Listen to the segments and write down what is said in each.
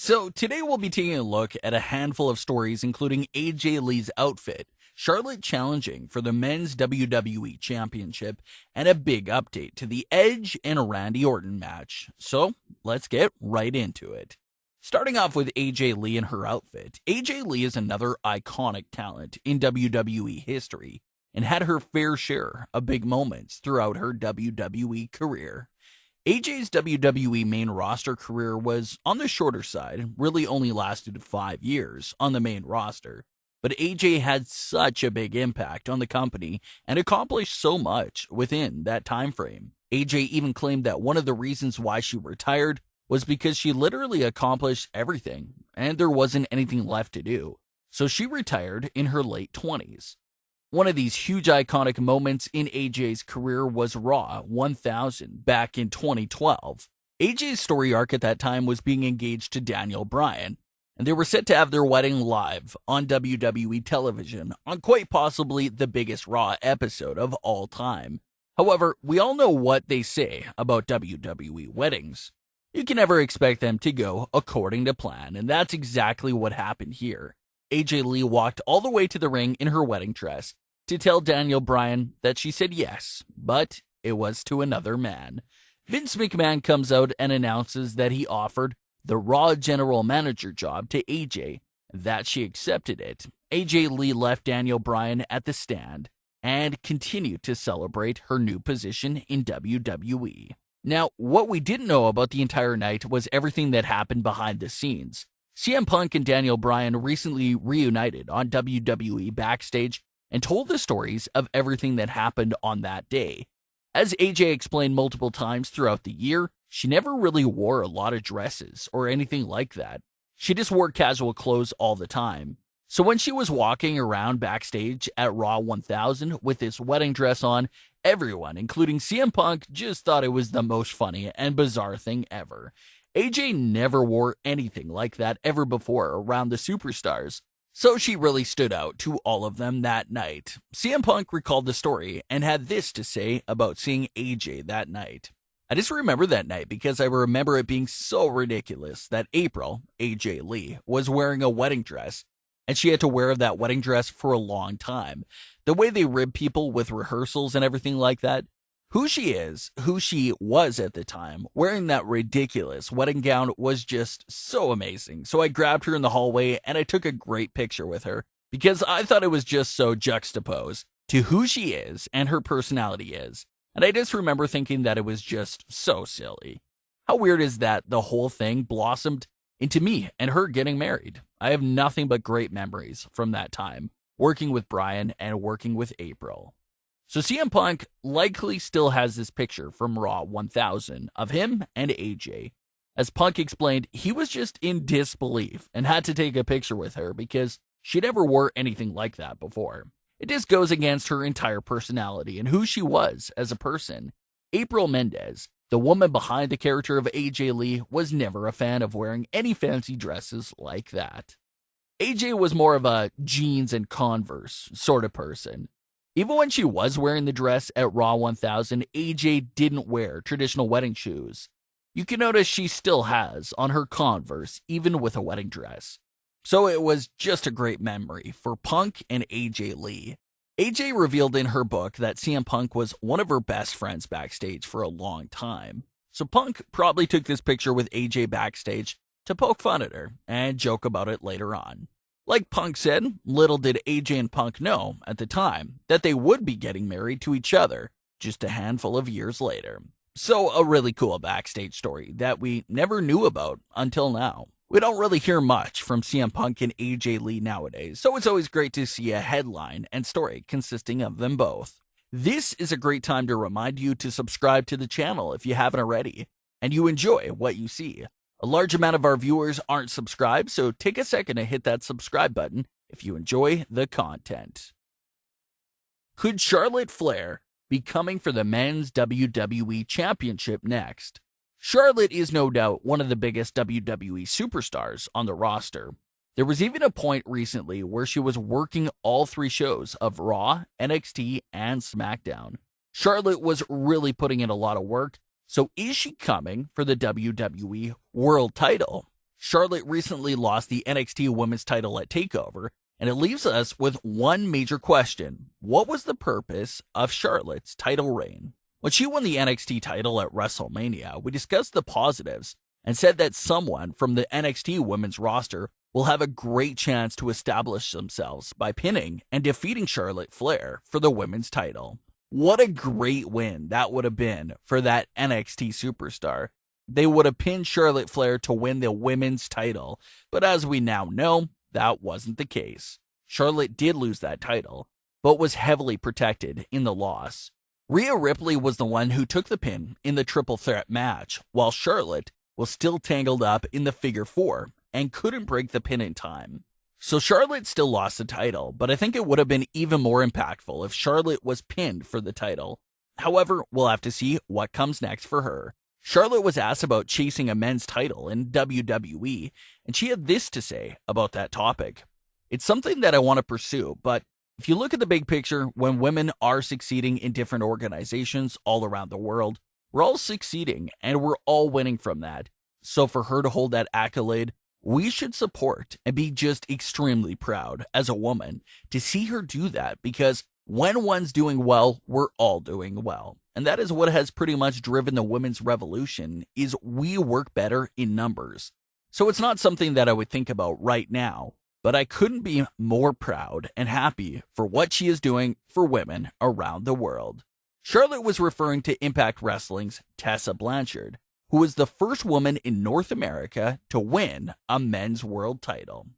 So, today we'll be taking a look at a handful of stories, including AJ Lee's outfit, Charlotte challenging for the men's WWE Championship, and a big update to the Edge and Randy Orton match. So, let's get right into it. Starting off with AJ Lee and her outfit, AJ Lee is another iconic talent in WWE history and had her fair share of big moments throughout her WWE career. AJ's WWE main roster career was on the shorter side, really only lasted 5 years on the main roster. But AJ had such a big impact on the company and accomplished so much within that time frame. AJ even claimed that one of the reasons why she retired was because she literally accomplished everything and there wasn't anything left to do. So she retired in her late 20s. One of these huge iconic moments in AJ's career was Raw 1000 back in 2012. AJ's story arc at that time was being engaged to Daniel Bryan, and they were set to have their wedding live on WWE television on quite possibly the biggest Raw episode of all time. However, we all know what they say about WWE weddings. You can never expect them to go according to plan, and that's exactly what happened here. AJ Lee walked all the way to the ring in her wedding dress to tell Daniel Bryan that she said yes, but it was to another man. Vince McMahon comes out and announces that he offered the Raw general manager job to AJ, that she accepted it. AJ Lee left Daniel Bryan at the stand and continued to celebrate her new position in WWE. Now, what we didn't know about the entire night was everything that happened behind the scenes. CM Punk and Daniel Bryan recently reunited on WWE backstage and told the stories of everything that happened on that day. As AJ explained multiple times throughout the year, she never really wore a lot of dresses or anything like that. She just wore casual clothes all the time. So when she was walking around backstage at Raw 1000 with this wedding dress on, everyone, including CM Punk, just thought it was the most funny and bizarre thing ever. AJ never wore anything like that ever before around the superstars, so she really stood out to all of them that night. CM Punk recalled the story and had this to say about seeing AJ that night. I just remember that night because I remember it being so ridiculous that April, AJ Lee, was wearing a wedding dress, and she had to wear that wedding dress for a long time. The way they rib people with rehearsals and everything like that, who she was at the time, wearing that ridiculous wedding gown was just so amazing. So I grabbed her in the hallway and I took a great picture with her because I thought it was just so juxtaposed to who she is and her personality is. And I just remember thinking that it was just so silly. How weird is that the whole thing blossomed into me and her getting married? I have nothing but great memories from that time, working with Bryan and working with April. So CM Punk likely still has this picture from Raw 1000 of him and AJ. As Punk explained, he was just in disbelief and had to take a picture with her because she never wore anything like that before. It just goes against her entire personality and who she was as a person. April Mendez, the woman behind the character of AJ Lee, was never a fan of wearing any fancy dresses like that. AJ was more of a jeans and Converse sort of person. Even when she was wearing the dress at Raw 1000, AJ didn't wear traditional wedding shoes. You can notice she still has on her Converse, even with a wedding dress. So it was just a great memory for Punk and AJ Lee. AJ revealed in her book that CM Punk was one of her best friends backstage for a long time. So Punk probably took this picture with AJ backstage to poke fun at her and joke about it later on. Like Punk said, little did AJ and Punk know at the time that they would be getting married to each other just a handful of years later. So a really cool backstage story that we never knew about until now. We don't really hear much from CM Punk and AJ Lee nowadays, so it's always great to see a headline and story consisting of them both. This is a great time to remind you to subscribe to the channel if you haven't already, and you enjoy what you see. A large amount of our viewers aren't subscribed, so take a second to hit that subscribe button if you enjoy the content. Could Charlotte Flair be coming for the men's WWE Championship next? Charlotte is no doubt one of the biggest WWE superstars on the roster. There was even a point recently where she was working all 3 shows of Raw, NXT, and SmackDown. Charlotte was really putting in a lot of work. So is she coming for the WWE World title? Charlotte recently lost the NXT Women's title at TakeOver, and it leaves us with one major question. What was the purpose of Charlotte's title reign? When she won the NXT title at WrestleMania, we discussed the positives and said that someone from the NXT Women's roster will have a great chance to establish themselves by pinning and defeating Charlotte Flair for the women's title. What a great win that would have been for that NXT superstar. They would have pinned Charlotte Flair to win the women's title, but as we now know, that wasn't the case. Charlotte did lose that title, but was heavily protected in the loss. Rhea Ripley was the one who took the pin in the triple threat match, while Charlotte was still tangled up in the figure four and couldn't break the pin in time. So Charlotte still lost the title, but I think it would have been even more impactful if Charlotte was pinned for the title. However, we'll have to see what comes next for her. Charlotte was asked about chasing a men's title in WWE, and she had this to say about that topic. It's something that I want to pursue, but if you look at the big picture, when women are succeeding in different organizations all around the world, we're all succeeding and we're all winning from that. So for her to hold that accolade, we should support and be just extremely proud as a woman to see her do that, because when one's doing well, we're all doing well. And that is what has pretty much driven the women's revolution, is we work better in numbers. So it's not something that I would think about right now, but I couldn't be more proud and happy for what she is doing for women around the world. Charlotte was referring to Impact Wrestling's Tessa Blanchard, who was the first woman in North America to win a men's world title.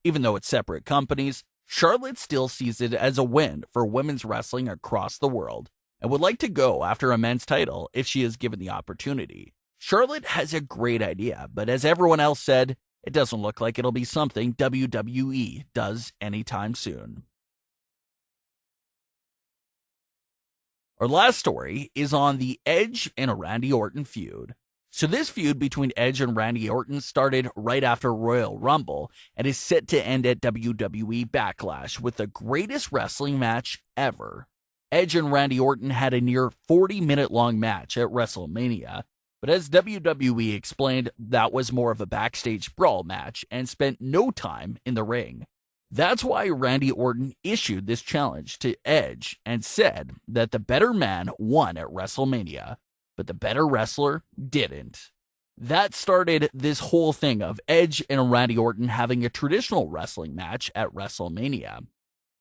Even though it's separate companies, Charlotte still sees it as a win for women's wrestling across the world, and would like to go after a men's title if she is given the opportunity. Charlotte has a great idea, but as everyone else said, it doesn't look like it'll be something WWE does anytime soon. Our last story is on the Edge and Randy Orton feud. So this feud between Edge and Randy Orton started right after Royal Rumble and is set to end at WWE Backlash with the greatest wrestling match ever. Edge and Randy Orton had a near 40-minute long match at WrestleMania, but as WWE explained, that was more of a backstage brawl match and spent no time in the ring. That's why Randy Orton issued this challenge to Edge and said that the better man won at WrestleMania, but the better wrestler didn't. That started this whole thing of Edge and Randy Orton having a traditional wrestling match at WrestleMania.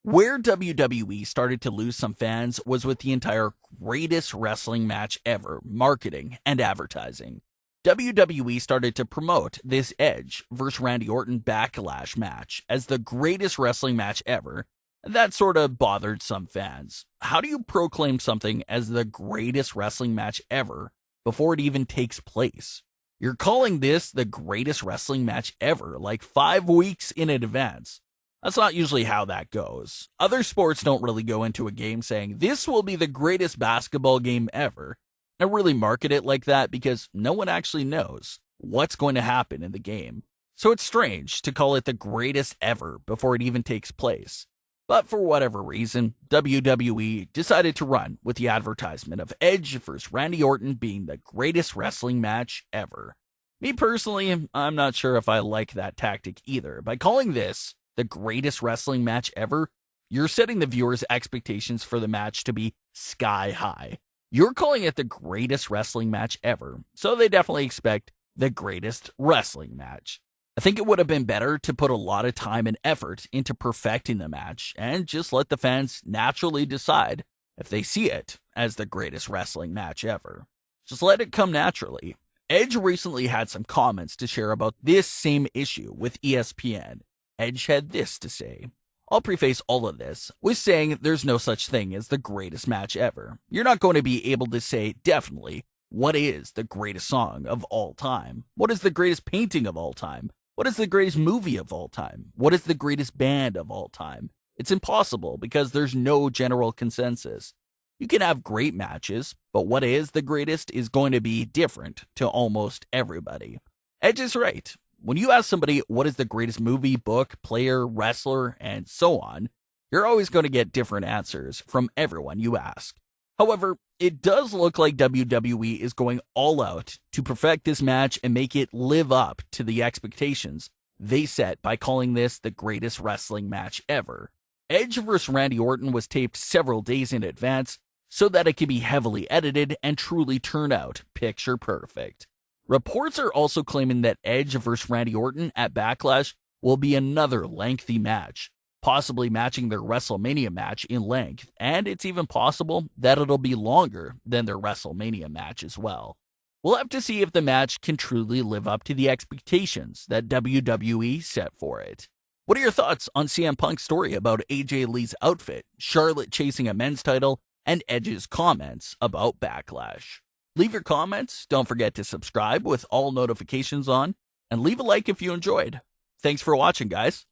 Where WWE started to lose some fans was with the entire greatest wrestling match ever marketing and advertising. WWE started to promote this Edge vs. Randy Orton Backlash match as the greatest wrestling match ever, and that sort of bothered some fans. How do you proclaim something as the greatest wrestling match ever before it even takes place? You're calling this the greatest wrestling match ever, like 5 weeks in advance. That's not usually how that goes. Other sports don't really go into a game saying, this will be the greatest basketball game ever, and really market it like that, because no one actually knows what's going to happen in the game. So it's strange to call it the greatest ever before it even takes place. But for whatever reason, WWE decided to run with the advertisement of Edge vs. Randy Orton being the greatest wrestling match ever. Me personally, I'm not sure if I like that tactic either. By calling this the greatest wrestling match ever, you're setting the viewers' expectations for the match to be sky high. You're calling it the greatest wrestling match ever, so they definitely expect the greatest wrestling match. I think it would have been better to put a lot of time and effort into perfecting the match and just let the fans naturally decide if they see it as the greatest wrestling match ever. Just let it come naturally. Edge recently had some comments to share about this same issue with ESPN. Edge had this to say. I'll preface all of this with saying there's no such thing as the greatest match ever. You're not going to be able to say definitely what is the greatest song of all time. What is the greatest painting of all time? What is the greatest movie of all time? What is the greatest band of all time? It's impossible because there's no general consensus. You can have great matches, but what is the greatest is going to be different to almost everybody. Edge is right. When you ask somebody what is the greatest movie, book, player, wrestler, and so on, you're always going to get different answers from everyone you ask. However, it does look like WWE is going all out to perfect this match and make it live up to the expectations they set by calling this the greatest wrestling match ever. Edge vs. Randy Orton was taped several days in advance so that it could be heavily edited and truly turn out picture perfect. Reports are also claiming that Edge vs. Randy Orton at Backlash will be another lengthy match, possibly matching their WrestleMania match in length, and it's even possible that it'll be longer than their WrestleMania match as well. We'll have to see if the match can truly live up to the expectations that WWE set for it. What are your thoughts on CM Punk's story about AJ Lee's outfit, Charlotte chasing a men's title, and Edge's comments about Backlash? Leave your comments, don't forget to subscribe with all notifications on, and leave a like if you enjoyed. Thanks for watching, guys.